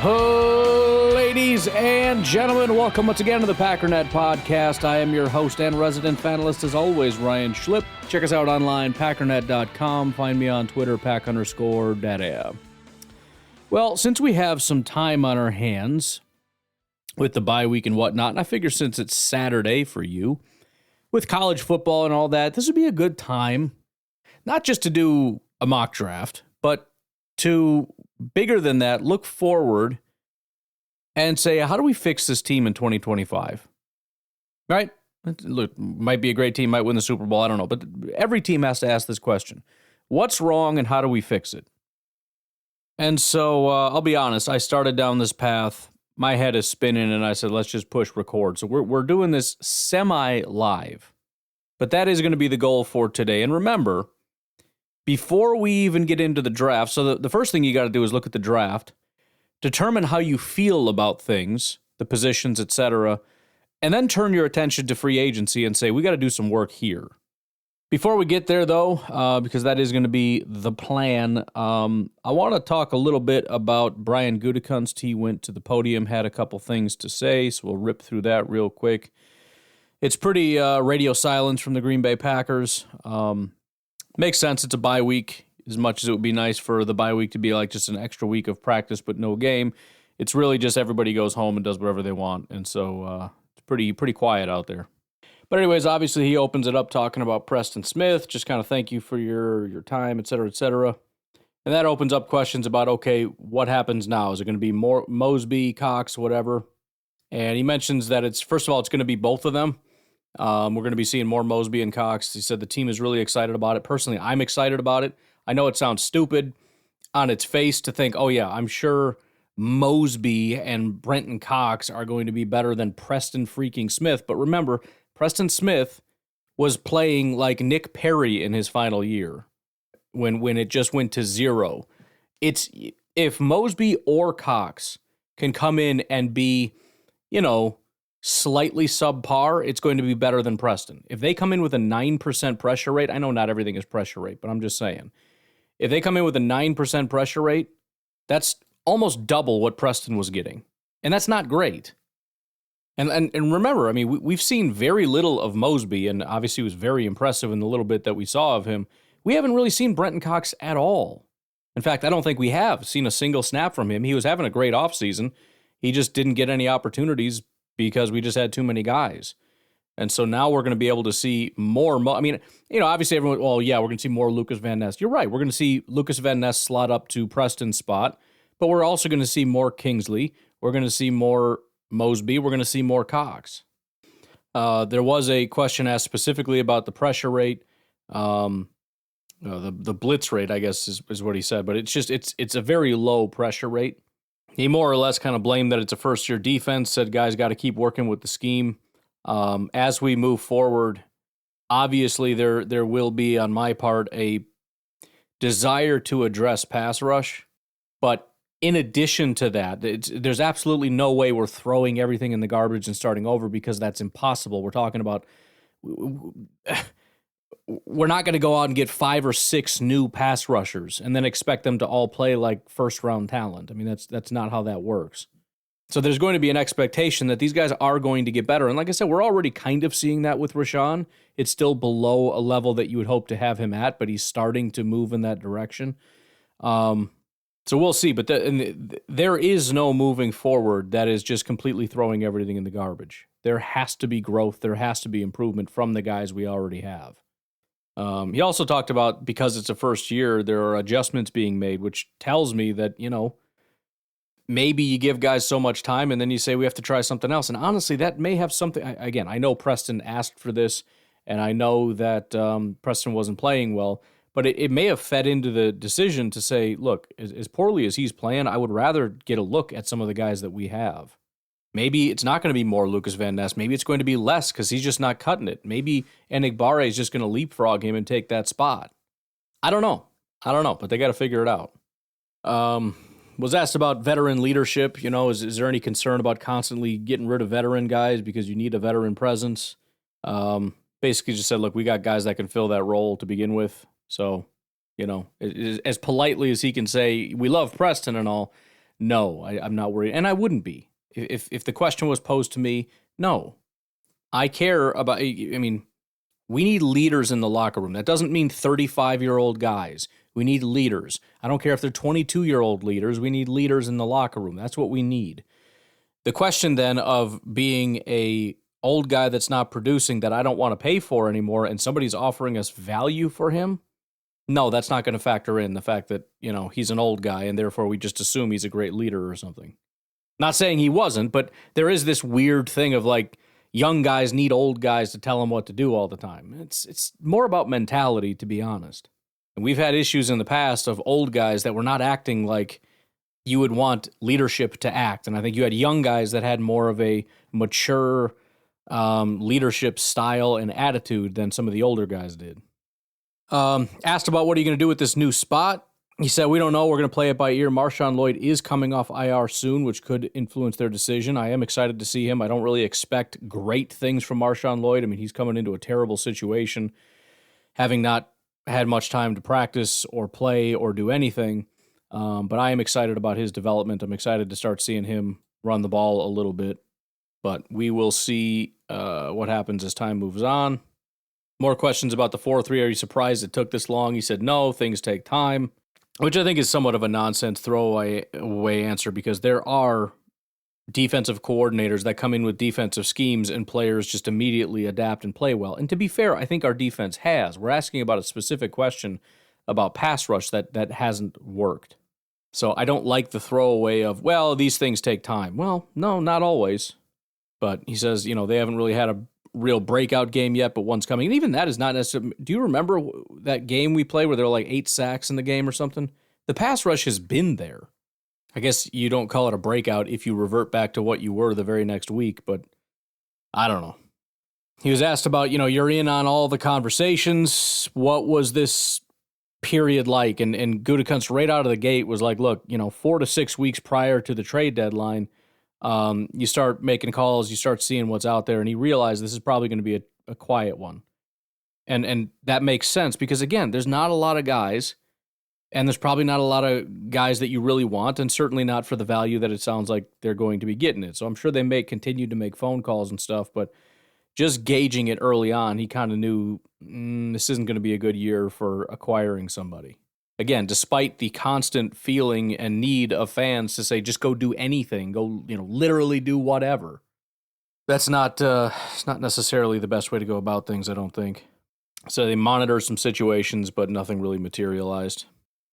Ladies and gentlemen, welcome once again to the Packernet Podcast. I am your host and resident panelist, as always, Ryan Schlipp. Check us out online, packernet.com. Find me on Twitter, pack_daddy. Well, since we have some time on our hands with the bye week and whatnot, and I figure since it's Saturday for you, with college football and all that, this would be a good time, not just to do a mock draft, but to, bigger than that, look forward and say, how do we fix this team in 2025? Right? Look, might be a great team, might win the Super Bowl, I don't know. But every team has to ask this question. What's wrong and how do we fix it? And so I'll be honest, I started down this path. My head is spinning and I said, let's just push record. So we're doing this semi-live. But that is going to be the goal for today. And remember, before we even get into the draft, so the first thing you got to do is look at the draft, determine how you feel about things, the positions, etc., and then turn your attention to free agency and say, we got to do some work here. Before we get there, though, because that is going to be the plan, I want to talk a little bit about Brian Gutekunst. He went to the podium, had a couple things to say, so we'll rip through that real quick. It's pretty radio silence from the Green Bay Packers. Makes sense. It's a bye week. As much as it would be nice for the bye week to be like just an extra week of practice but no game, it's really just everybody goes home and does whatever they want. And so it's pretty quiet out there. But anyways, obviously he opens it up talking about Preston Smith, just kind of thank you for your time, et cetera, et cetera. And that opens up questions about, okay, what happens now? Is it going to be more Mosby, Cox, whatever? And he mentions that first of all, it's going to be both of them. We're going to be seeing more Mosby and Cox. He said the team is really excited about it. Personally, I'm excited about it. I know it sounds stupid on its face to think, oh yeah, I'm sure Mosby and Brenton Cox are going to be better than Preston freaking Smith. But remember, Preston Smith was playing like Nick Perry in his final year when it just went to zero. It's if Mosby or Cox can come in and be, slightly subpar, it's going to be better than Preston. If they come in with a 9% pressure rate, I know not everything is pressure rate, but I'm just saying. If they come in with a 9% pressure rate, that's almost double what Preston was getting. And that's not great. And remember, I mean, we've seen very little of Mosby, and obviously he was very impressive in the little bit that we saw of him. We haven't really seen Brenton Cox at all. In fact, I don't think we have seen a single snap from him. He was having a great offseason. He just didn't get any opportunities because we just had too many guys. And so now we're going to be able to see more. Obviously everyone, well, yeah, we're going to see more Lucas Van Ness. You're right. We're going to see Lucas Van Ness slot up to Preston's spot, but we're also going to see more Kingsley. We're going to see more Mosby. We're going to see more Cox. There was a question asked specifically about the pressure rate. The blitz rate, I guess, is what he said, but it's a very low pressure rate. He more or less kind of blamed that it's a first-year defense, said guys got to keep working with the scheme. As we move forward, obviously there will be, on my part, a desire to address pass rush. But in addition to that, there's absolutely no way we're throwing everything in the garbage and starting over because that's impossible. We're talking about we're not going to go out and get 5 or 6 new pass rushers and then expect them to all play like first-round talent. I mean, that's not how that works. So there's going to be an expectation that these guys are going to get better. And like I said, we're already kind of seeing that with Rashawn. It's still below a level that you would hope to have him at, but he's starting to move in that direction. So we'll see. But there is no moving forward that is just completely throwing everything in the garbage. There has to be growth. There has to be improvement from the guys we already have. He also talked about, because it's a first year, there are adjustments being made, which tells me that, maybe you give guys so much time and then you say we have to try something else. And honestly, that may have something. Again, I know Preston asked for this, and I know that Preston wasn't playing well, but it may have fed into the decision to say, look, as poorly as he's playing, I would rather get a look at some of the guys that we have. Maybe it's not going to be more Lucas Van Ness. Maybe it's going to be less because he's just not cutting it. Maybe Enigbare is just going to leapfrog him and take that spot. I don't know, but they got to figure it out. Was asked about veteran leadership. Is there any concern about constantly getting rid of veteran guys because you need a veteran presence? Basically just said, look, we got guys that can fill that role to begin with. So, as politely as he can say, we love Preston and all, No, I'm not worried. And I wouldn't be. If the question was posed to me, no. I care about, I mean, we need leaders in the locker room. That doesn't mean 35-year-old guys. We need leaders. I don't care if they're 22-year-old leaders. We need leaders in the locker room. That's what we need. The question then of being a old guy that's not producing that I don't want to pay for anymore and somebody's offering us value for him, no, that's not going to factor in the fact that, he's an old guy and therefore we just assume he's a great leader or something. Not saying he wasn't, but there is this weird thing of like young guys need old guys to tell them what to do all the time. It's more about mentality, to be honest. And we've had issues in the past of old guys that were not acting like you would want leadership to act. And I think you had young guys that had more of a mature leadership style and attitude than some of the older guys did. Asked about what are you going to do with this new spot? He said, we don't know. We're going to play it by ear. Marshawn Lloyd is coming off IR soon, which could influence their decision. I am excited to see him. I don't really expect great things from Marshawn Lloyd. I mean, he's coming into a terrible situation, having not had much time to practice or play or do anything. But I am excited about his development. I'm excited to start seeing him run the ball a little bit. But we will see what happens as time moves on. More questions about the 4-3. Are you surprised it took this long? He said, no, things take time, which I think is somewhat of a nonsense throwaway answer because there are defensive coordinators that come in with defensive schemes and players just immediately adapt and play well. And to be fair, I think our defense has. We're asking about a specific question about pass rush that hasn't worked. So I don't like the throwaway of, well, these things take time. Well, no, not always. But he says, they haven't really had a real breakout game yet, but one's coming. And even that is not necessarily. Do you remember that game we played where there were like 8 sacks in the game or something? The pass rush has been there. I guess you don't call it a breakout if you revert back to what you were the very next week, but I don't know. He was asked about, you're in on all the conversations. What was this period like? And Gutekunst right out of the gate was like, look, 4 to 6 weeks prior to the trade deadline, you start making calls, you start seeing what's out there, and he realized this is probably going to be a quiet one. And that makes sense because, again, there's not a lot of guys, and there's probably not a lot of guys that you really want, and certainly not for the value that it sounds like they're going to be getting it. So I'm sure they may continue to make phone calls and stuff, but just gauging it early on, he kind of knew this isn't going to be a good year for acquiring somebody. Again, despite the constant feeling and need of fans to say, just go do anything, go, literally do whatever. That's not it's not necessarily the best way to go about things, I don't think. So they monitor some situations, but nothing really materialized.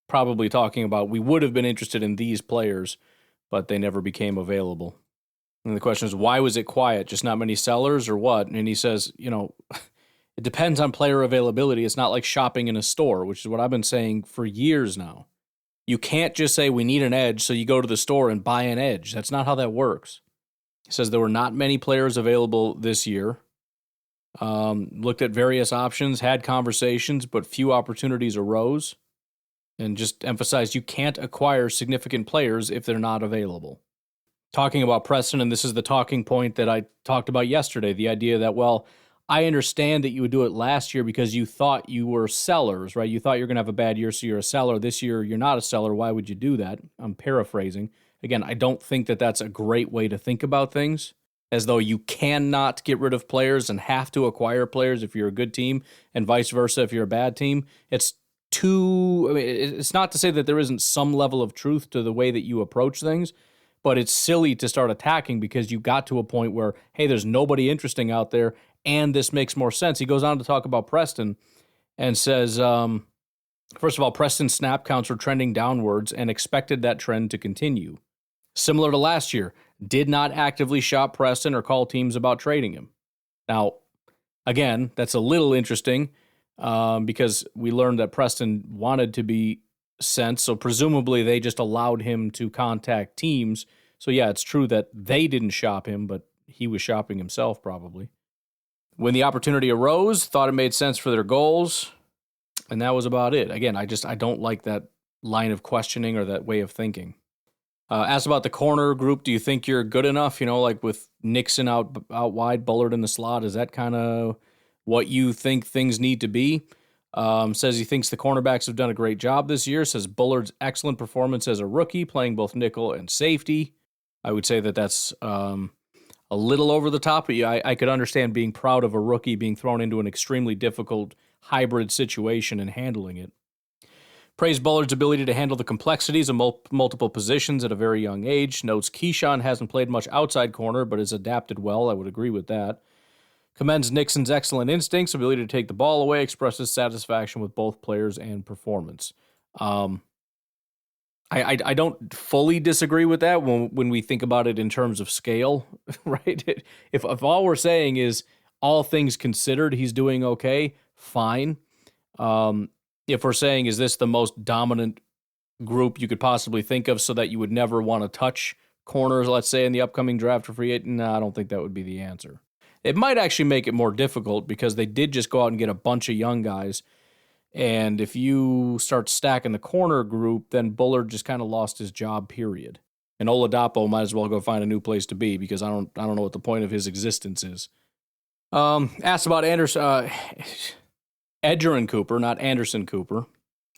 Probably talking about we would have been interested in these players, but they never became available. And the question is, why was it quiet? Just not many sellers or what? And he says, it depends on player availability. It's not like shopping in a store, which is what I've been saying for years now. You can't just say we need an edge, so you go to the store and buy an edge. That's not how that works. He says there were not many players available this year. Looked at various options, had conversations, but few opportunities arose. And just emphasized you can't acquire significant players if they're not available. Talking about Preston, and this is the talking point that I talked about yesterday, the idea that, well, I understand that you would do it last year because you thought you were sellers, right? You thought you were going to have a bad year, so you're a seller. This year, you're not a seller. Why would you do that? I'm paraphrasing. Again, I don't think that that's a great way to think about things, as though you cannot get rid of players and have to acquire players if you're a good team, and vice versa if you're a bad team. It's not to say that there isn't some level of truth to the way that you approach things, but it's silly to start attacking because you got to a point where, hey, there's nobody interesting out there, and this makes more sense. He goes on to talk about Preston and says, first of all, Preston's snap counts are trending downwards and expected that trend to continue. Similar to last year, did not actively shop Preston or call teams about trading him. Now, again, that's a little interesting because we learned that Preston wanted to be sent, so presumably they just allowed him to contact teams. So yeah, it's true that they didn't shop him, but he was shopping himself probably. When the opportunity arose, thought it made sense for their goals, and that was about it. Again, I don't like that line of questioning or that way of thinking. Asked about the corner group, do you think you're good enough? Like with Nixon out wide, Bullard in the slot, is that kind of what you think things need to be? Says he thinks the cornerbacks have done a great job this year. Says Bullard's excellent performance as a rookie, playing both nickel and safety. I would say that that's a little over the top, but yeah, I could understand being proud of a rookie being thrown into an extremely difficult hybrid situation and handling it. Praised Bullard's ability to handle the complexities of multiple positions at a very young age. Notes Keyshawn hasn't played much outside corner, but has adapted well. I would agree with that. Commends Nixon's excellent instincts, ability to take the ball away, expresses satisfaction with both players and performance. I don't fully disagree with that when we think about it in terms of scale, right? If all we're saying is all things considered, he's doing okay, fine. If we're saying, is this the most dominant group you could possibly think of so that you would never want to touch corners, let's say, in the upcoming draft or free agent? No, I don't think that would be the answer. It might actually make it more difficult because they did just go out and get a bunch of young guys. And if you start stacking the corner group, then Bullard just kind of lost his job, period. And Oladapo might as well go find a new place to be because I don't know what the point of his existence is. Asked about Edgerrin Cooper, not Anderson Cooper.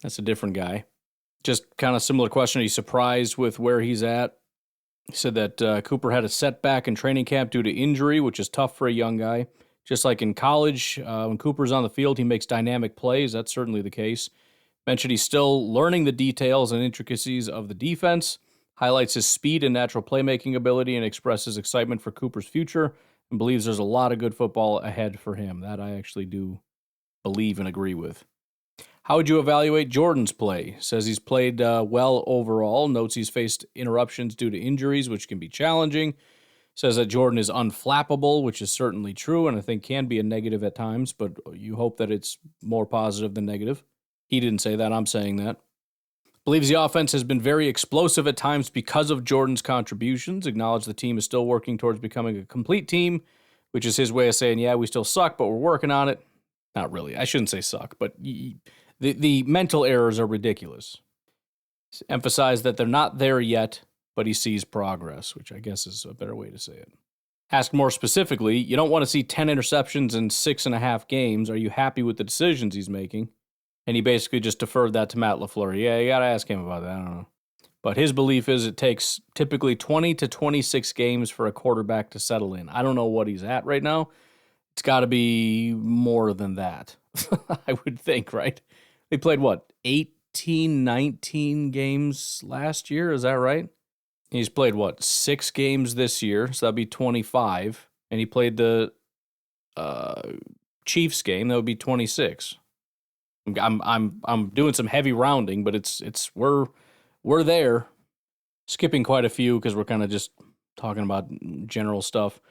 That's a different guy. Just kind of similar question. Are you surprised with where he's at? He said that Cooper had a setback in training camp due to injury, which is tough for a young guy. Just like in college, when Cooper's on the field, he makes dynamic plays. That's certainly the case. Mentioned he's still learning the details and intricacies of the defense, highlights his speed and natural playmaking ability, and expresses excitement for Cooper's future, and believes there's a lot of good football ahead for him. That I actually do believe and agree with. How would you evaluate Jordan's play? Says he's played well overall. Notes he's faced interruptions due to injuries, which can be challenging. Says that Jordan is unflappable, which is certainly true, and I think can be a negative at times, but you hope that it's more positive than negative. He didn't say that. I'm saying that. Believes the offense has been very explosive at times because of Jordan's contributions. Acknowledge the team is still working towards becoming a complete team, which is his way of saying, yeah, we still suck, but we're working on it. Not really. I shouldn't say suck, but the mental errors are ridiculous. Emphasize that they're not there yet, but he sees progress, which I guess is a better way to say it. Asked more specifically, you don't want to see 10 interceptions in 6.5 games. Are you happy with the decisions he's making? And he basically just deferred that to Matt LaFleur. Yeah, you got to ask him about that. I don't know. But his belief is it takes typically 20 to 26 games for a quarterback to settle in. I don't know what he's at right now. It's got to be more than that, I would think, right? They played, 18, 19 games last year? Is that right? He's played, 6 games this year, so that'd be 25. And he played the Chiefs game, that would be 26. I'm doing some heavy rounding, but it's we're there. Skipping quite a few because we're kind of just talking about general stuff.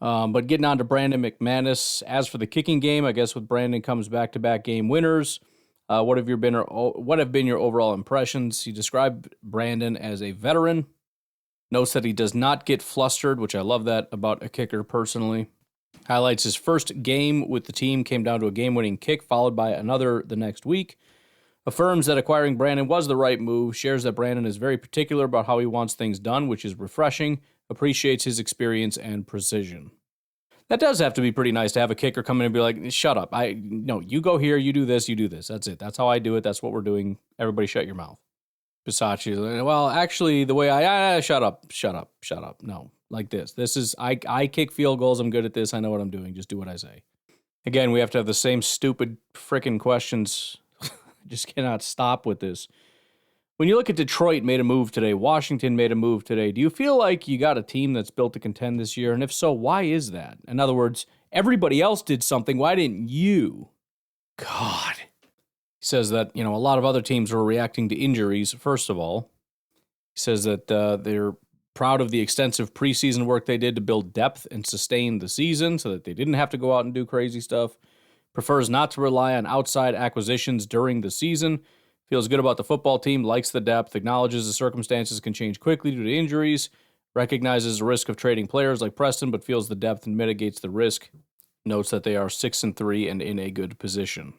But getting on to Brandon McManus. As for the kicking game, I guess with Brandon comes back-to-back game winners. What have been your overall impressions? He described Brandon as a veteran. Notes that he does not get flustered, which I love that about a kicker personally. Highlights his first game with the team came down to a game-winning kick, followed by another the next week. Affirms that acquiring Brandon was the right move. Shares that Brandon is very particular about how he wants things done, which is refreshing. Appreciates his experience and precision. That does have to be pretty nice to have a kicker come in and be like, shut up. No, you go here, you do this, you do this. That's it. That's how I do it. That's what we're doing. Everybody shut your mouth. Bisaccia's like, well, actually, the way shut up. No, like this. This is, I kick field goals. I'm good at this. I know what I'm doing. Just do what I say. Again, we have to have the same stupid frickin' questions. Just cannot stop with this. When you look at Detroit made a move today, Washington made a move today, do you feel like you got a team that's built to contend this year? And if so, why is that? In other words, everybody else did something. Why didn't you? God. He says that, a lot of other teams were reacting to injuries, first of all. He says that they're proud of the extensive preseason work they did to build depth and sustain the season so that they didn't have to go out and do crazy stuff. Prefers not to rely on outside acquisitions during the season. Feels good about the football team, likes the depth, acknowledges the circumstances can change quickly due to injuries, recognizes the risk of trading players like Preston, but feels the depth and mitigates the risk. Notes that they are 6-3 and in a good position.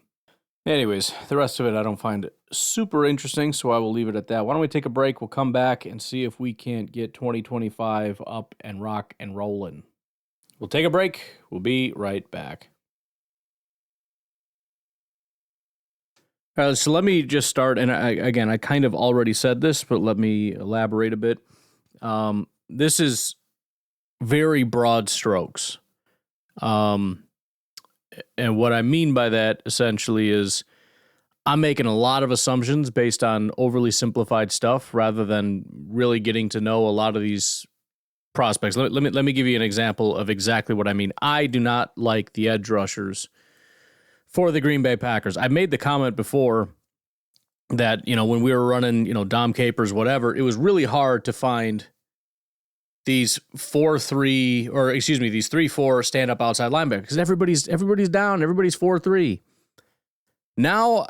Anyways, the rest of it I don't find super interesting, so I will leave it at that. Why don't we take a break? We'll come back and see if we can't get 2025 up and rock and rolling. We'll take a break. We'll be right back. So let me just start, and I kind of already said this, but let me elaborate a bit. This is very broad strokes. And what I mean by that essentially is I'm making a lot of assumptions based on overly simplified stuff rather than really getting to know a lot of these prospects. Let me give you an example of exactly what I mean. I do not like the edge rushers for the Green Bay Packers. I made the comment before that, when we were running, Dom Capers, whatever, it was really hard to find these 4-3, these 3-4 stand-up outside linebackers because everybody's down, everybody's 4-3. Now,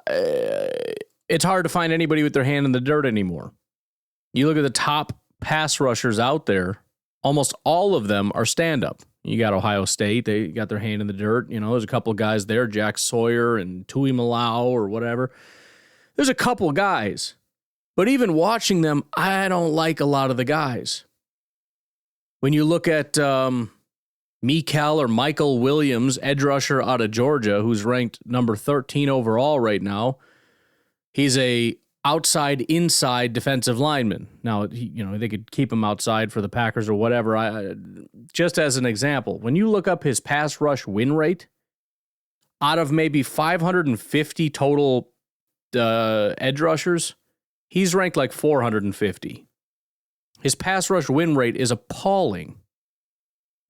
it's hard to find anybody with their hand in the dirt anymore. You look at the top pass rushers out there, almost all of them are stand-up. You got Ohio State, they got their hand in the dirt. There's a couple of guys there, Jack Sawyer and Tui Malau or whatever. There's a couple of guys. But even watching them, I don't like a lot of the guys. When you look at Michael Williams, edge rusher out of Georgia, who's ranked number 13 overall right now, he's a outside-inside defensive lineman. Now, they could keep him outside for the Packers or whatever. Just as an example, when you look up his pass rush win rate, out of maybe 550 total edge rushers, he's ranked like 450. His pass rush win rate is appalling.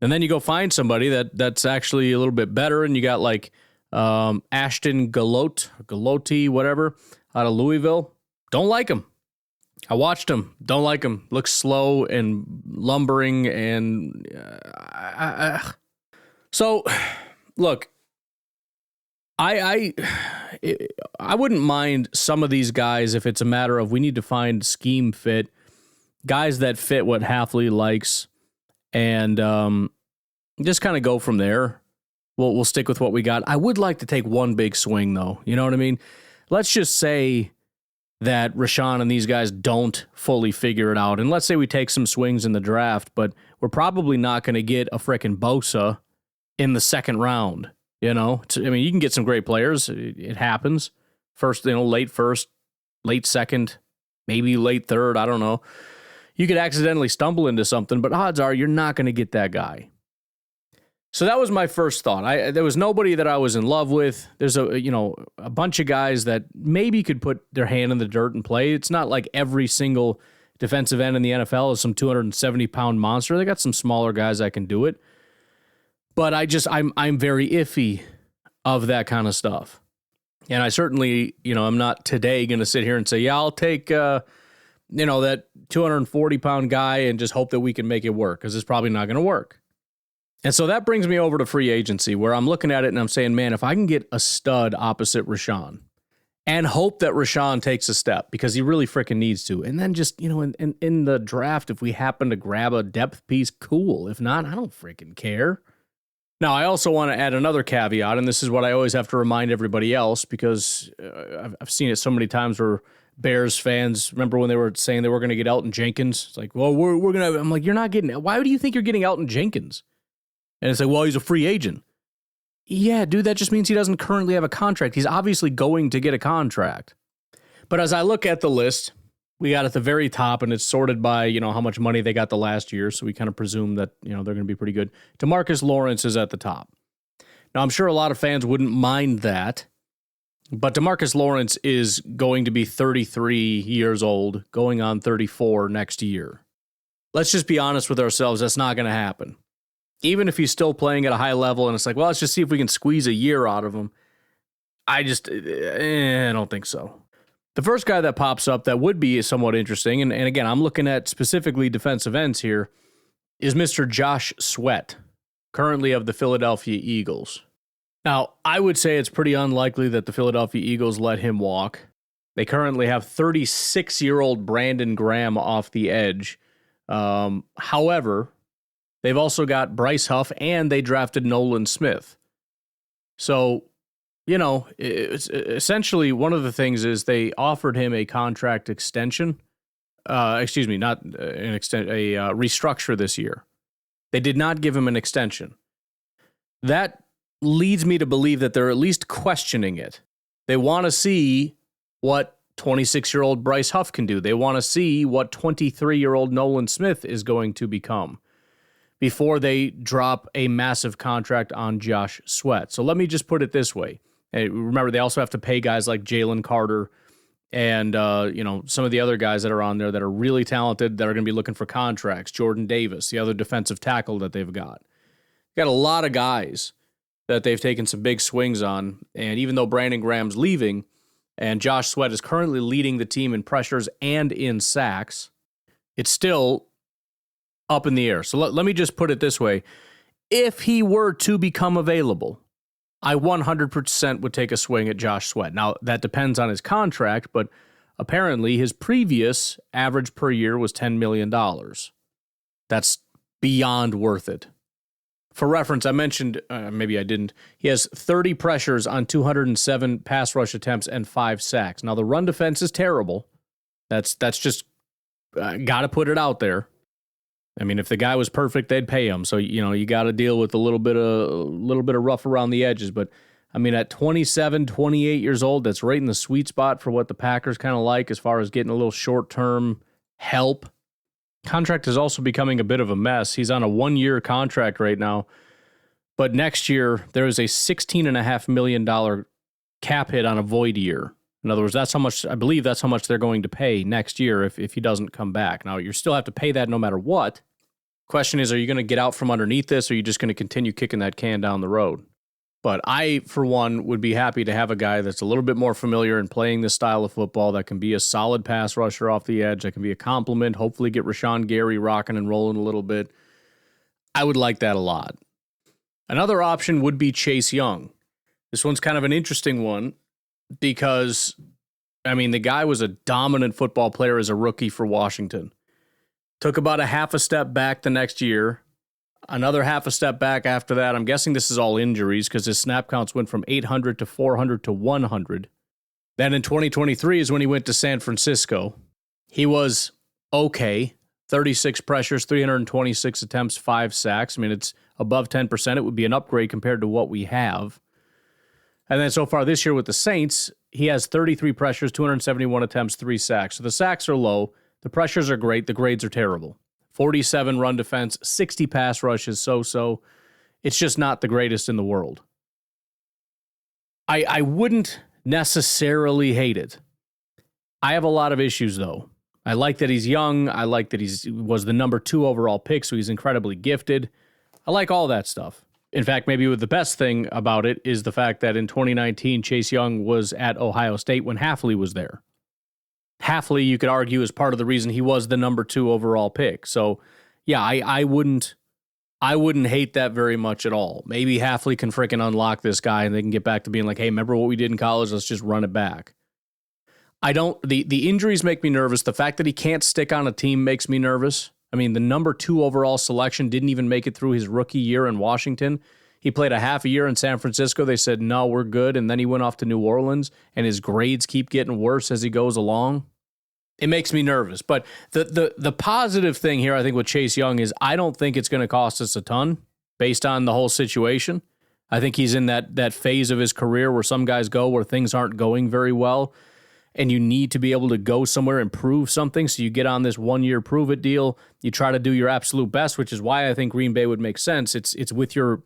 And then you go find somebody that's actually a little bit better, and you got like Ashton Galotti, whatever, out of Louisville. Don't like him. I watched him. Don't like him. Looks slow and lumbering, and so look, I wouldn't mind some of these guys if it's a matter of we need to find scheme fit, guys that fit what Hafley likes, and just kind of go from there. We'll stick with what we got. I would like to take one big swing, though. You know what I mean? Let's just say that Rashawn and these guys don't fully figure it out. And let's say we take some swings in the draft, but we're probably not going to get a frickin' Bosa in the second round. You can get some great players. It happens. Late first, late second, maybe late third. I don't know. You could accidentally stumble into something, but odds are you're not going to get that guy. So that was my first thought. There was nobody that I was in love with. There's a bunch of guys that maybe could put their hand in the dirt and play. It's not like every single defensive end in the NFL is some 270-pound monster. They got some smaller guys that can do it. But I'm very iffy of that kind of stuff. And I certainly, I'm not today going to sit here and say, yeah, I'll take, that 240-pound guy and just hope that we can make it work, because it's probably not going to work. And so that brings me over to free agency, where I'm looking at it and I'm saying, man, if I can get a stud opposite Rashawn and hope that Rashawn takes a step, because he really freaking needs to. And then just, in the draft, if we happen to grab a depth piece, cool. If not, I don't freaking care. Now, I also want to add another caveat, and this is what I always have to remind everybody else, because I've seen it so many times where Bears fans, remember when they were saying they were going to get Elton Jenkins? It's like, well, we're going to, I'm like, you're not getting, why do you think you're getting Elton Jenkins? And it's like, well, he's a free agent. Yeah, dude, that just means he doesn't currently have a contract. He's obviously going to get a contract. But as I look at the list, we got at the very top, and it's sorted by, how much money they got the last year. So we kind of presume that, they're going to be pretty good. DeMarcus Lawrence is at the top. Now, I'm sure a lot of fans wouldn't mind that, but DeMarcus Lawrence is going to be 33 years old, going on 34 next year. Let's just be honest with ourselves. That's not going to happen. Even if he's still playing at a high level and it's like, well, let's just see if we can squeeze a year out of him. I don't think so. The first guy that pops up that would be somewhat interesting, and again, I'm looking at specifically defensive ends here, is Mr. Josh Sweat, currently of the Philadelphia Eagles. Now, I would say it's pretty unlikely that the Philadelphia Eagles let him walk. They currently have 36-year-old Brandon Graham off the edge. However, they've also got Bryce Huff, and they drafted Nolan Smith. So, it's essentially one of the things is they offered him a contract extension. A restructure this year. They did not give him an extension. That leads me to believe that they're at least questioning it. They want to see what 26-year-old Bryce Huff can do. They want to see what 23-year-old Nolan Smith is going to become before they drop a massive contract on Josh Sweat. So let me just put it this way. Remember, they also have to pay guys like Jalen Carter and some of the other guys that are on there that are really talented that are going to be looking for contracts. Jordan Davis, the other defensive tackle that they've got. Got a lot of guys that they've taken some big swings on. And even though Brandon Graham's leaving and Josh Sweat is currently leading the team in pressures and in sacks, it's still up in the air. So let me just put it this way. If he were to become available, I 100% would take a swing at Josh Sweat. Now, that depends on his contract, but apparently his previous average per year was $10 million. That's beyond worth it. For reference, I mentioned, maybe I didn't, he has 30 pressures on 207 pass rush attempts and 5 sacks. Now, the run defense is terrible. That's just, got to put it out there. I mean, if the guy was perfect, they'd pay him. So, you got to deal with a little bit of rough around the edges. But, I mean, at 27, 28 years old, that's right in the sweet spot for what the Packers kind of like as far as getting a little short-term help. Contract is also becoming a bit of a mess. He's on a 1-year contract right now. But next year, there is a $16.5 million cap hit on a void year. In other words, I believe that's how much they're going to pay next year if he doesn't come back. Now, you still have to pay that no matter what. Question is, are you going to get out from underneath this, or are you just going to continue kicking that can down the road? But I, for one, would be happy to have a guy that's a little bit more familiar in playing this style of football, that can be a solid pass rusher off the edge, that can be a compliment, hopefully get Rashawn Gary rocking and rolling a little bit. I would like that a lot. Another option would be Chase Young. This one's kind of an interesting one because, I mean, the guy was a dominant football player as a rookie for Washington. Took about a half a step back the next year. Another half a step back after that. I'm guessing this is all injuries because his snap counts went from 800 to 400 to 100. Then in 2023 is when he went to San Francisco. He was okay. 36 pressures, 326 attempts, 5 sacks. I mean, it's above 10%. It would be an upgrade compared to what we have. And then so far this year with the Saints, he has 33 pressures, 271 attempts, 3 sacks. So the sacks are low. The pressures are great. The grades are terrible. 47 run defense, 60 pass rushes, so-so. It's just not the greatest in the world. I wouldn't necessarily hate it. I have a lot of issues, though. I like that he's young. I like that he was the number 2 overall pick, so he's incredibly gifted. I like all that stuff. In fact, maybe the best thing about it is the fact that in 2019, Chase Young was at Ohio State when Hafley was there. Hafley, you could argue, is part of the reason he was the number 2 overall pick. So, yeah, I wouldn't hate that very much at all. Maybe Hafley can freaking unlock this guy and they can get back to being like, hey, remember what we did in college? Let's just run it back. The injuries make me nervous. The fact that he can't stick on a team makes me nervous. I mean, the number 2 overall selection didn't even make it through his rookie year in Washington. He played a half a year in San Francisco. They said, no, we're good. And then he went off to New Orleans, and his grades keep getting worse as he goes along. It makes me nervous. But the positive thing here, I think, with Chase Young is I don't think it's going to cost us a ton based on the whole situation. I think he's in that phase of his career where some guys go where things aren't going very well, and you need to be able to go somewhere and prove something. So you get on this 1-year prove-it deal. You try to do your absolute best, which is why I think Green Bay would make sense. It's with your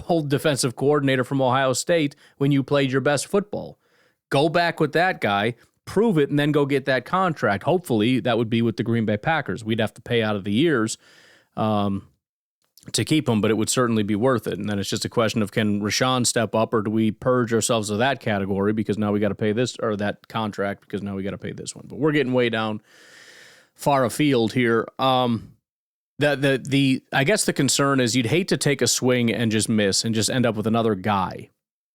old defensive coordinator from Ohio State when you played your best football. Go back with that guy, prove it, and then go get that contract. Hopefully, that would be with the Green Bay Packers. We'd have to pay out of the years to keep him, but it would certainly be worth it. And then it's just a question of, can Rashawn step up, or do we purge ourselves of that category because now we got to pay this, or that contract because now we got to pay this one. But we're getting way down far afield here. I guess the concern is you'd hate to take a swing and just miss and just end up with another guy.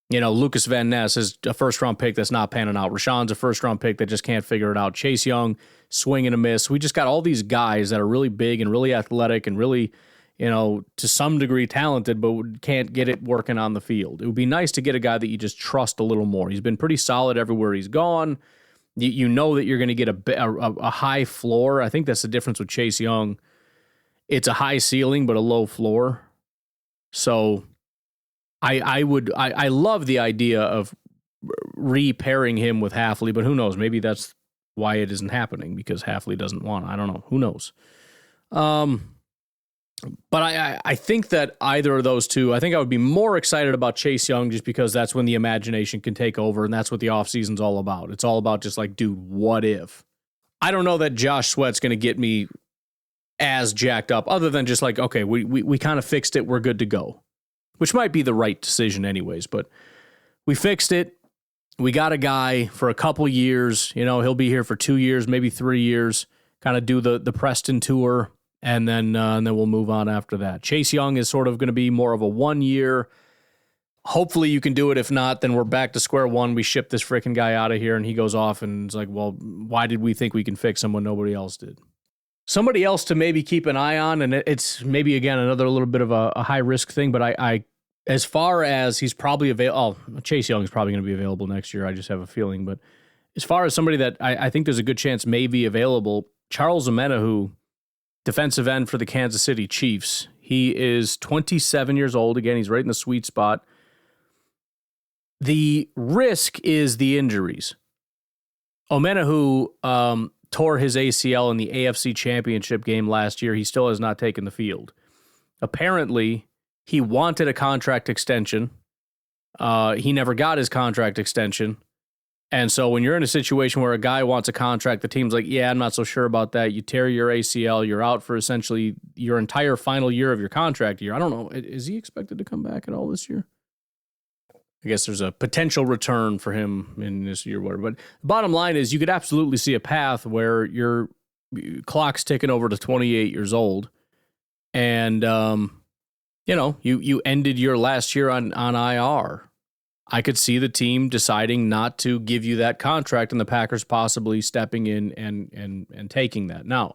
You know, Lucas Van Ness is a first-round pick that's not panning out. Rashawn's a first-round pick that just can't figure it out. Chase Young, swing and a miss. We just got all these guys that are really big and really athletic and really, you know, to some degree talented, but can't get it working on the field. It would be nice to get a guy that you just trust a little more. He's been pretty solid everywhere he's gone. You know that you're going to get a high floor. I think that's the difference with Chase Young. It's a high ceiling, but a low floor. So I love the idea of re-pairing him with Hafley, but who knows? Maybe that's why it isn't happening, because Hafley doesn't want. I don't know. Who knows? But I think that either of those two, I think I would be more excited about Chase Young, just because that's when the imagination can take over, and that's what the offseason's all about. It's all about just like, dude, what if? I don't know that Josh Sweat's going to get me as jacked up, other than just like, okay, we kind of fixed it, we're good to go, which might be the right decision anyways, but we fixed it. We got a guy for a couple years. He'll be here for 2 years, maybe 3 years, kind of do the Preston tour, and then we'll move on after that. Chase Young is sort of going to be more of a 1 year. Hopefully you can do it. If not, then we're back to square one. We ship this freaking guy out of here, and he goes off, and it's like, well, why did we think we can fix him when nobody else did? Somebody else to maybe keep an eye on, and it's maybe, again, another little bit of a high-risk thing, but I as far as he's probably available, Chase Young is probably going to be available next year. I just have a feeling. But as far as somebody that I think there's a good chance may be available, Charles Omenihu, defensive end for the Kansas City Chiefs. He is 27 years old. Again, he's right in the sweet spot. The risk is the injuries. Omenihu tore his ACL in the AFC Championship game last year. He still has not taken the field. Apparently, he wanted a contract extension. He never got his contract extension. And so when you're in a situation where a guy wants a contract, the team's like, yeah, I'm not so sure about that. You tear your ACL, you're out for essentially your entire final year of your contract year. I don't know. Is he expected to come back at all this year? I guess there's a potential return for him in this year, whatever. But the bottom line is you could absolutely see a path where your clock's ticking over to 28 years old. And, you ended your last year on IR. I could see the team deciding not to give you that contract, and the Packers possibly stepping in and taking that. Now,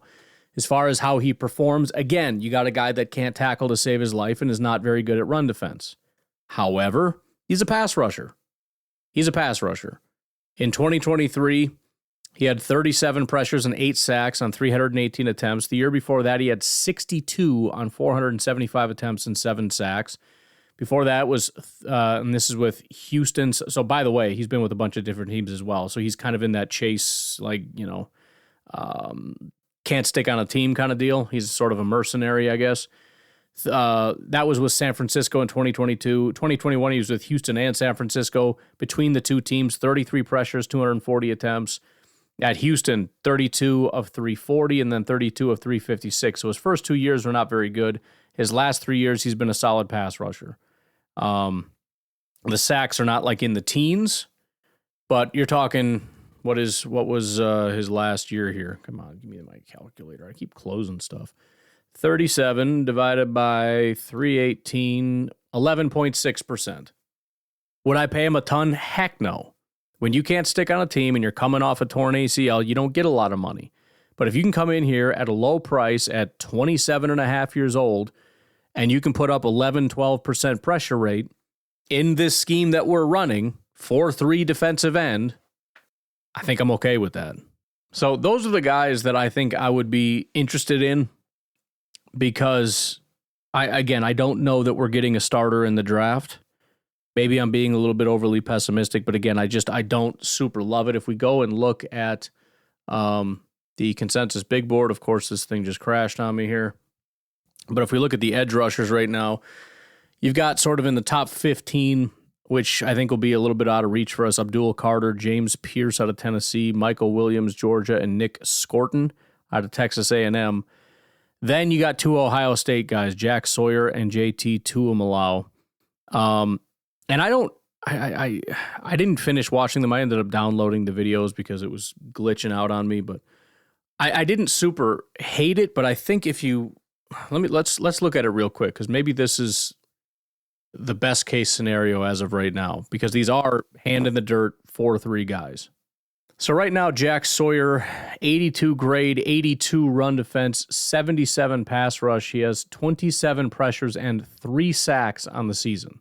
as far as how he performs, again, you got a guy that can't tackle to save his life and is not very good at run defense. However, he's a pass rusher. In 2023, he had 37 pressures and 8 sacks on 318 attempts. The year before that, he had 62 on 475 attempts and 7 sacks. Before that was, and this is with Houston. So by the way, he's been with a bunch of different teams as well. So he's kind of in that Chase, can't stick on a team kind of deal. He's sort of a mercenary, I guess. That was with San Francisco in 2022. 2021, he was with Houston and San Francisco. Between the two teams, 33 pressures, 240 attempts. At Houston, 32 of 340, and then 32 of 356. So his first 2 years were not very good. His last 3 years, he's been a solid pass rusher. The sacks are not like in the teens, but you're talking, what was his last year here? Come on, give me my calculator. I keep closing stuff. 37 divided by 318, 11.6%. Would I pay him a ton? Heck no. When you can't stick on a team and you're coming off a torn ACL, you don't get a lot of money. But if you can come in here at a low price at 27 and a half years old, and you can put up 11, 12% pressure rate in this scheme that we're running, 4-3 defensive end, I think I'm okay with that. So those are the guys that I think I would be interested in, because I don't know that we're getting a starter in the draft. Maybe I'm being a little bit overly pessimistic, but again, I don't super love it. If we go and look at the consensus big board, of course, this thing just crashed on me here. But if we look at the edge rushers right now, you've got sort of in the top 15, which I think will be a little bit out of reach for us, Abdul Carter, James Pierce out of Tennessee, Michael Williams, Georgia, and Nick Scorton out of Texas A&M. Then you got 2 Ohio State guys, Jack Sawyer and JT Tuimalau. And I didn't finish watching them. I ended up downloading the videos because it was glitching out on me, but I didn't super hate it. But I think if you let's look at it real quick, because maybe this is the best case scenario as of right now, because these are hand in the dirt 4-3 guys. So right now, Jack Sawyer, 82 grade, 82 run defense, 77 pass rush. He has 27 pressures and 3 sacks on the season.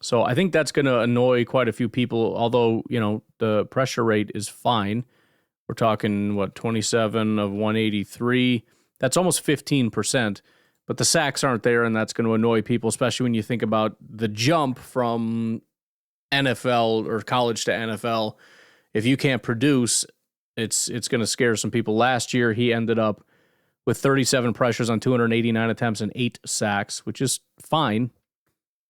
So I think that's going to annoy quite a few people, although, the pressure rate is fine. We're talking, 27 of 183. That's almost 15%. But the sacks aren't there, and that's going to annoy people, especially when you think about the jump from NFL or college to NFL, if you can't produce, it's going to scare some people. Last year, he ended up with 37 pressures on 289 attempts and 8 sacks, which is fine.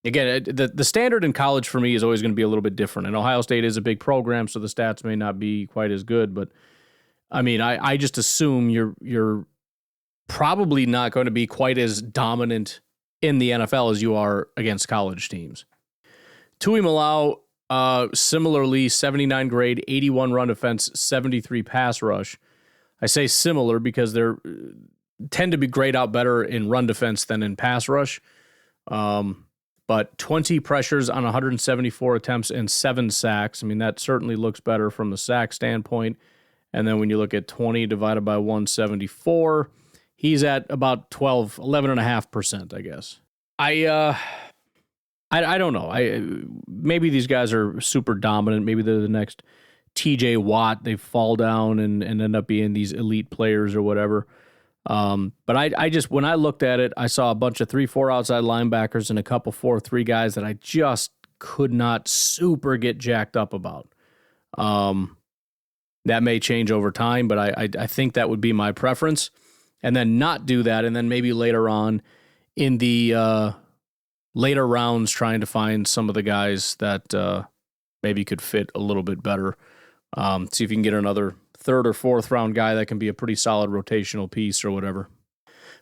Again, the standard in college for me is always going to be a little bit different. And Ohio State is a big program, so the stats may not be quite as good. But I mean, I just assume you're probably not going to be quite as dominant in the NFL as you are against college teams. Tui Malau, similarly, 79 grade, 81 run defense, 73 pass rush. I say similar because they tend to be grayed out better in run defense than in pass rush. But 20 pressures on 174 attempts and 7 sacks. I mean, that certainly looks better from the sack standpoint. And then when you look at 20 divided by 174, he's at about 11.5%, I guess. I don't know. Maybe these guys are super dominant. Maybe they're the next TJ Watt. They fall down and end up being these elite players or whatever. But I just, when I looked at it, I saw a bunch of 3-4 outside linebackers and a couple 4-3 guys that I just could not super get jacked up about. That may change over time, but I think that would be my preference. And then not do that, and then maybe later on in the later rounds trying to find some of the guys that maybe could fit a little bit better. See if you can get another 3rd or 4th round guy that can be a pretty solid rotational piece or whatever.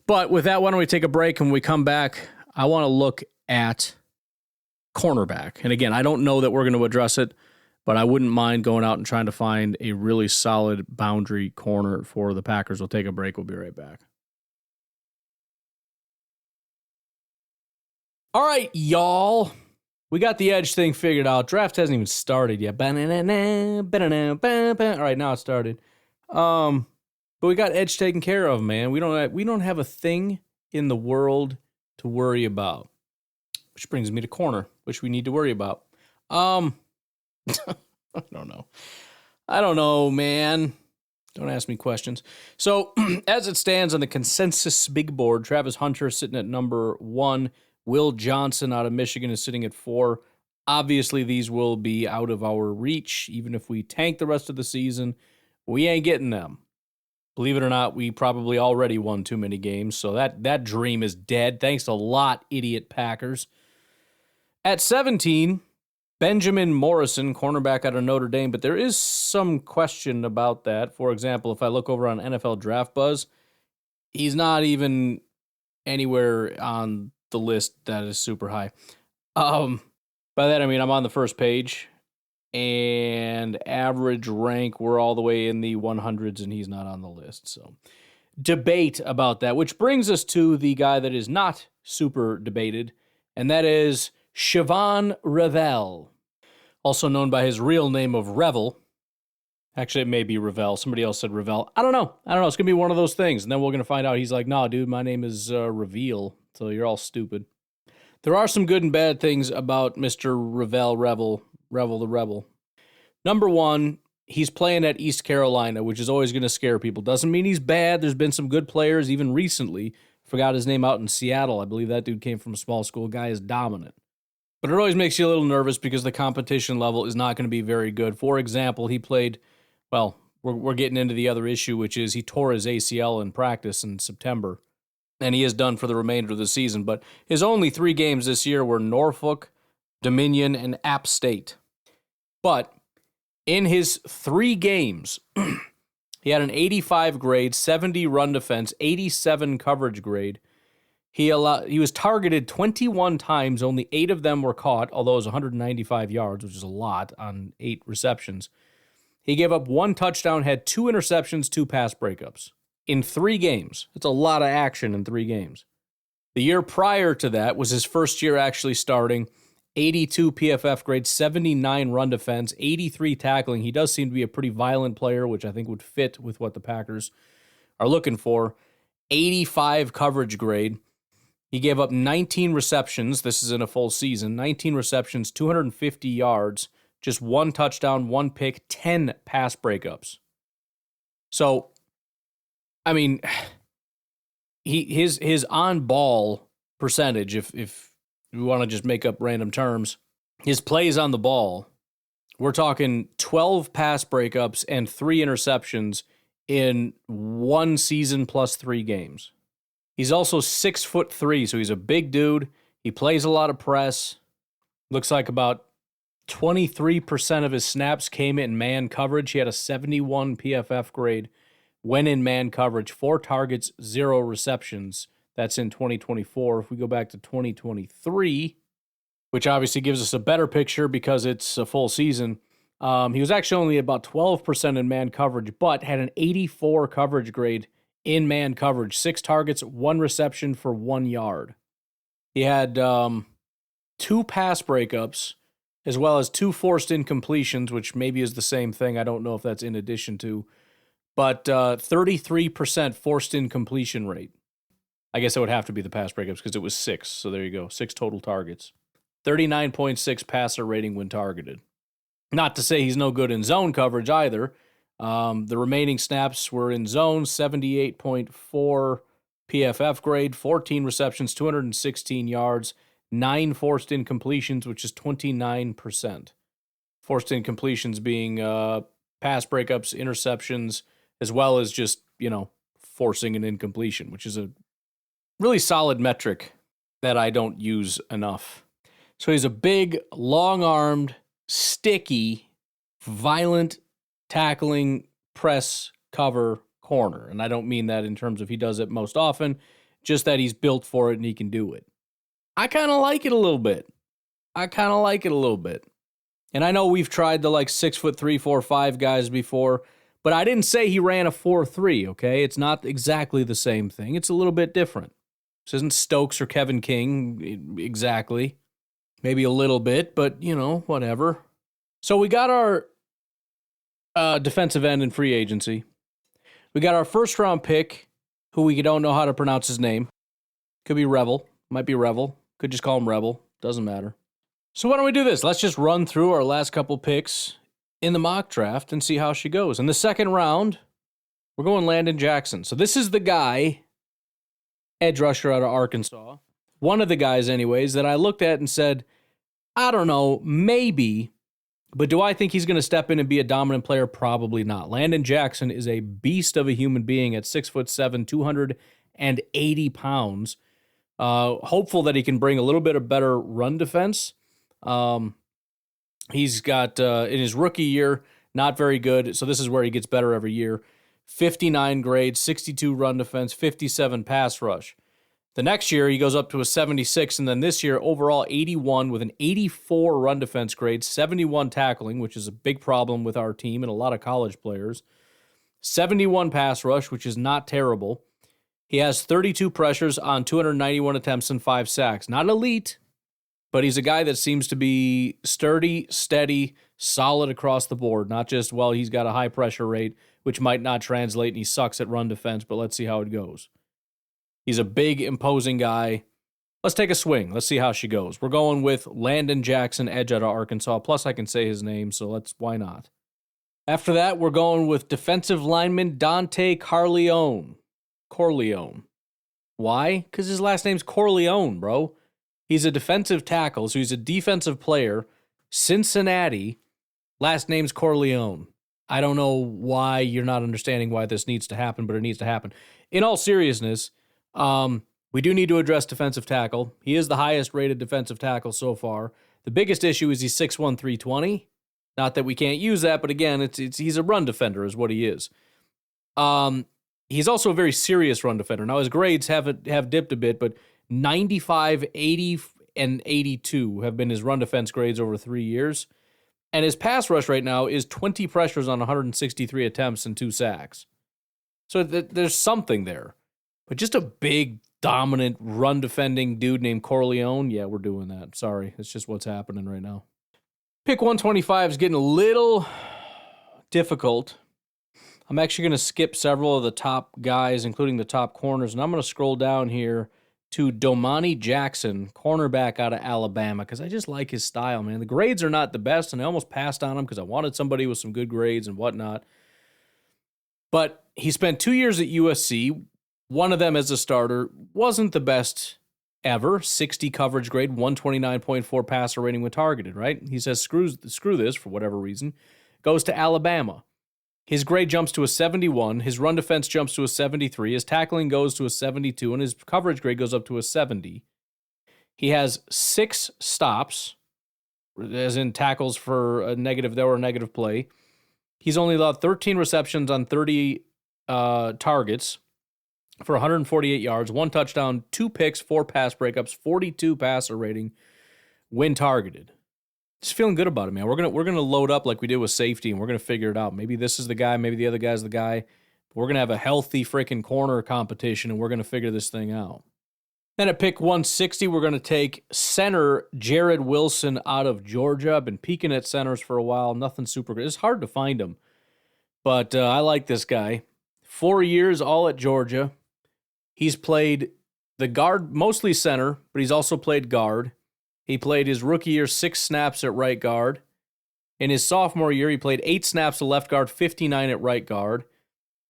But with that, why don't we take a break, and when we come back, I want to look at cornerback. And again, I don't know that we're going to address it, but I wouldn't mind going out and trying to find a really solid boundary corner for the Packers. We'll take a break. We'll be right back. All right, y'all. We got the edge thing figured out. Draft hasn't even started yet. All right, now it started. But we got edge taken care of, man. We don't have a thing in the world to worry about. Which brings me to corner, which we need to worry about. I don't know, man. Don't ask me questions. So, as it stands on the consensus big board, Travis Hunter sitting at number 1. Will Johnson out of Michigan is sitting at 4. Obviously, these will be out of our reach. Even if we tank the rest of the season, we ain't getting them. Believe it or not, we probably already won too many games, so that dream is dead. Thanks a lot, idiot Packers. At 17, Benjamin Morrison, cornerback out of Notre Dame, but there is some question about that. For example, if I look over on NFL Draft Buzz, he's not even anywhere on the list that is super high. By that, I mean, I'm on the first page, and average rank, we're all the way in the 100s, and he's not on the list. So, debate about that, which brings us to the guy that is not super debated, and that is Siobhan Revel, also known by his real name of Revel. Actually, it may be Revel. Somebody else said Revel. I don't know. It's going to be one of those things, and then we're going to find out he's like, nah, dude, my name is Reveal. So you're all stupid. There are some good and bad things about Mr. Revel the Rebel. Number 1, he's playing at East Carolina, which is always going to scare people. Doesn't mean he's bad. There's been some good players, even recently. Forgot his name out in Seattle. I believe that dude came from a small school. Guy is dominant. But it always makes you a little nervous because the competition level is not going to be very good. For example, he played, well, we're getting into the other issue, which is he tore his ACL in practice in September. And he is done for the remainder of the season. But his only 3 games this year were Norfolk, Dominion, and App State. But in his 3 games, he had an 85 grade, 70 run defense, 87 coverage grade. He was targeted 21 times. Only 8 of them were caught, although it was 195 yards, which is a lot on 8 receptions. He gave up 1 touchdown, had 2 interceptions, 2 pass breakups. In 3 games. It's a lot of action in 3 games. The year prior to that was his first year actually starting. 82 PFF grade, 79 run defense, 83 tackling. He does seem to be a pretty violent player, which I think would fit with what the Packers are looking for. 85 coverage grade. He gave up 19 receptions. This is in a full season. 19 receptions, 250 yards, just 1 touchdown, 1 pick, 10 pass breakups. So, I mean, his on-ball percentage, if we want to just make up random terms, his plays on the ball, we're talking 12 pass breakups and 3 interceptions in 1 season plus 3 games. He's also 6'3", so he's a big dude. He plays a lot of press. Looks like about 23% of his snaps came in man coverage. He had a 71 PFF grade when in man coverage, 4 targets, 0 receptions. That's in 2024. If we go back to 2023, which obviously gives us a better picture because it's a full season, he was actually only about 12% in man coverage, but had an 84 coverage grade in man coverage, 6 targets, 1 reception for 1 yard. He had 2 pass breakups, as well as 2 forced incompletions, which maybe is the same thing. I don't know if that's in addition to, but 33% forced incompletion rate. I guess it would have to be the pass breakups because it was 6. So there you go, 6 total targets. 39.6 passer rating when targeted. Not to say he's no good in zone coverage either. The remaining snaps were in zone, 78.4 PFF grade, 14 receptions, 216 yards, 9 forced incompletions, which is 29%. Forced incompletions being pass breakups, interceptions, as well as just, forcing an incompletion, which is a really solid metric that I don't use enough. So he's a big, long-armed, sticky, violent, tackling, press, cover corner. And I don't mean that in terms of he does it most often, just that he's built for it and he can do it. I kind of like it a little bit. And I know we've tried the 6'3", 4'5" guys before, but I didn't say he ran a 4.3, okay? It's not exactly the same thing. It's a little bit different. This isn't Stokes or Kevin King exactly. Maybe a little bit, but, whatever. So we got our defensive end in free agency. We got our first-round pick, who we don't know how to pronounce his name. Could be Revel. Might be Revel. Could just call him Rebel. Doesn't matter. So why don't we do this? Let's just run through our last couple picks in the mock draft and see how she goes. In the second round, we're going Landon Jackson. So this is the guy, edge rusher out of Arkansas. One of the guys, anyways, that I looked at and said, I don't know, maybe, but do I think he's going to step in and be a dominant player? Probably not. Landon Jackson is a beast of a human being at 6'7", 280 pounds. Hopeful that he can bring a little bit of better run defense. He's got, in his rookie year, not very good, so this is where he gets better every year. 59 grade, 62 run defense, 57 pass rush. The next year, he goes up to a 76, and then this year, overall 81 with an 84 run defense grade, 71 tackling, which is a big problem with our team and a lot of college players. 71 pass rush, which is not terrible. He has 32 pressures on 291 attempts and 5 sacks. Not elite, but he's a guy that seems to be sturdy, steady, solid across the board. Not just, he's got a high pressure rate, which might not translate, and he sucks at run defense, but let's see how it goes. He's a big, imposing guy. Let's take a swing. Let's see how she goes. We're going with Landon Jackson, edge out of Arkansas. Plus, I can say his name, so why not? After that, we're going with defensive lineman Dante Corleone. Why? Because his last name's Corleone, bro. He's a defensive tackle, so he's a defensive player. Cincinnati, last name's Corleone. I don't know why you're not understanding why this needs to happen, but it needs to happen. In all seriousness, we do need to address defensive tackle. He is the highest rated defensive tackle so far. The biggest issue is he's 6'1", 320. Not that we can't use that, but again, he's a run defender is what he is. He's also a very serious run defender. Now, his grades have dipped a bit, but 95, 80, and 82 have been his run defense grades over 3 years. And his pass rush right now is 20 pressures on 163 attempts and 2 sacks. So there's something there. But just a big, dominant, run-defending dude named Corleone, yeah, we're doing that. Sorry, it's just what's happening right now. Pick 125 is getting a little difficult. I'm actually going to skip several of the top guys, including the top corners, and I'm going to scroll down here to Domani Jackson, cornerback out of Alabama, because I just like his style, man. The grades are not the best, and I almost passed on him because I wanted somebody with some good grades and whatnot. But he spent 2 years at USC. One of them as a starter wasn't the best ever, 60 coverage grade, 129.4 passer rating when targeted, right? He says, screw this for whatever reason. Goes to Alabama. His grade jumps to a 71, his run defense jumps to a 73, his tackling goes to a 72, and his coverage grade goes up to a 70. He has 6 stops, as in tackles for a negative play. He's only allowed 13 receptions on 30 targets for 148 yards, 1 touchdown, 2 picks, 4 pass breakups, 42 passer rating when targeted. Just feeling good about it, man. We're gonna load up like we did with safety, and we're gonna figure it out. Maybe this is the guy, maybe the other guy's the guy. We're gonna have a healthy freaking corner competition, and we're gonna figure this thing out. Then at pick 160, we're gonna take center Jared Wilson out of Georgia. I've been peeking at centers for a while. Nothing super good. It's hard to find him, but I like this guy. 4 years all at Georgia. He's played the guard, mostly center, but he's also played guard. He played his rookie year 6 snaps at right guard. In his sophomore year, he played 8 snaps at left guard, 59 at right guard.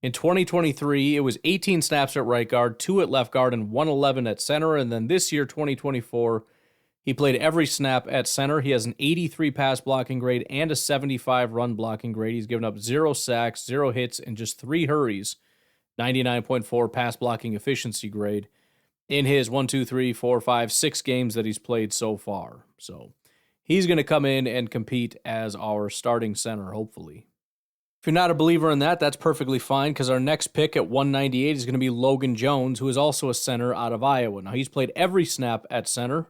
In 2023, it was 18 snaps at right guard, 2 at left guard, and 111 at center. And then this year, 2024, he played every snap at center. He has an 83 pass blocking grade and a 75 run blocking grade. He's given up 0 sacks, 0 hits, and just 3 hurries. 99.4 pass blocking efficiency grade in his 6 games that he's played so far. So he's going to come in and compete as our starting center, hopefully. If you're not a believer in that, that's perfectly fine, because our next pick at 198 is going to be Logan Jones, who is also a center out of Iowa. Now, he's played every snap at center.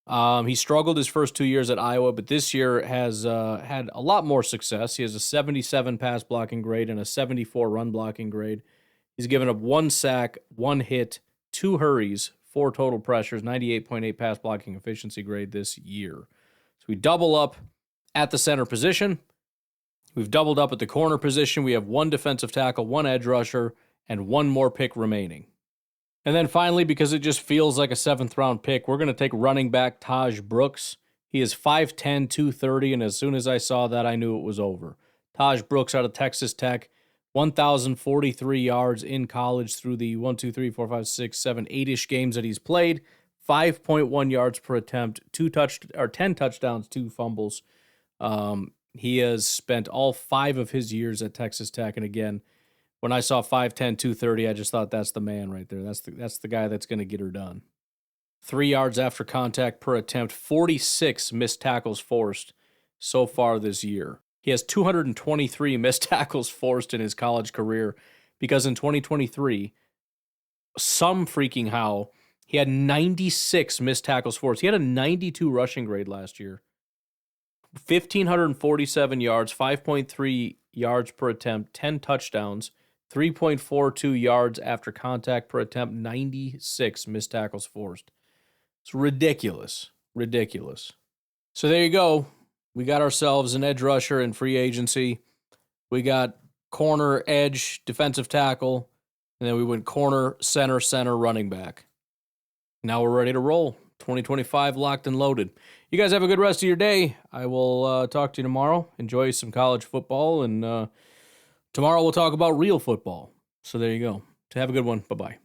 He struggled his first 2 years at Iowa, but this year has had a lot more success. He has a 77 pass blocking grade and a 74 run blocking grade. He's given up 1 sack, 1 hit, 2 hurries, 4 total pressures, 98.8 pass blocking efficiency grade this year. So we double up at the center position. We've doubled up at the corner position. We have 1 defensive tackle, 1 edge rusher, and 1 more pick remaining. And then finally, because it just feels like a 7th-round pick, we're going to take running back Taj Brooks. He is 5'10", 230, and as soon as I saw that, I knew it was over. Taj Brooks out of Texas Tech. 1,043 yards in college through the 8-ish games that he's played. 5.1 yards per attempt, 10 touchdowns, 2 fumbles. He has spent all 5 of his years at Texas Tech. And again, when I saw 5'10", 230, I just thought that's the man right there. That's the guy that's going to get her done. 3 yards after contact per attempt, 46 missed tackles forced so far this year. He has 223 missed tackles forced in his college career, because in 2023, some freaking how, he had 96 missed tackles forced. He had a 92 rushing grade last year. 1,547 yards, 5.3 yards per attempt, 10 touchdowns, 3.42 yards after contact per attempt, 96 missed tackles forced. It's ridiculous. Ridiculous. So there you go. We got ourselves an edge rusher in free agency. We got corner, edge, defensive tackle, and then we went corner, center, running back. Now we're ready to roll. 2025 locked and loaded. You guys have a good rest of your day. I will talk to you tomorrow. Enjoy some college football, and tomorrow we'll talk about real football. So there you go. Have a good one. Bye-bye.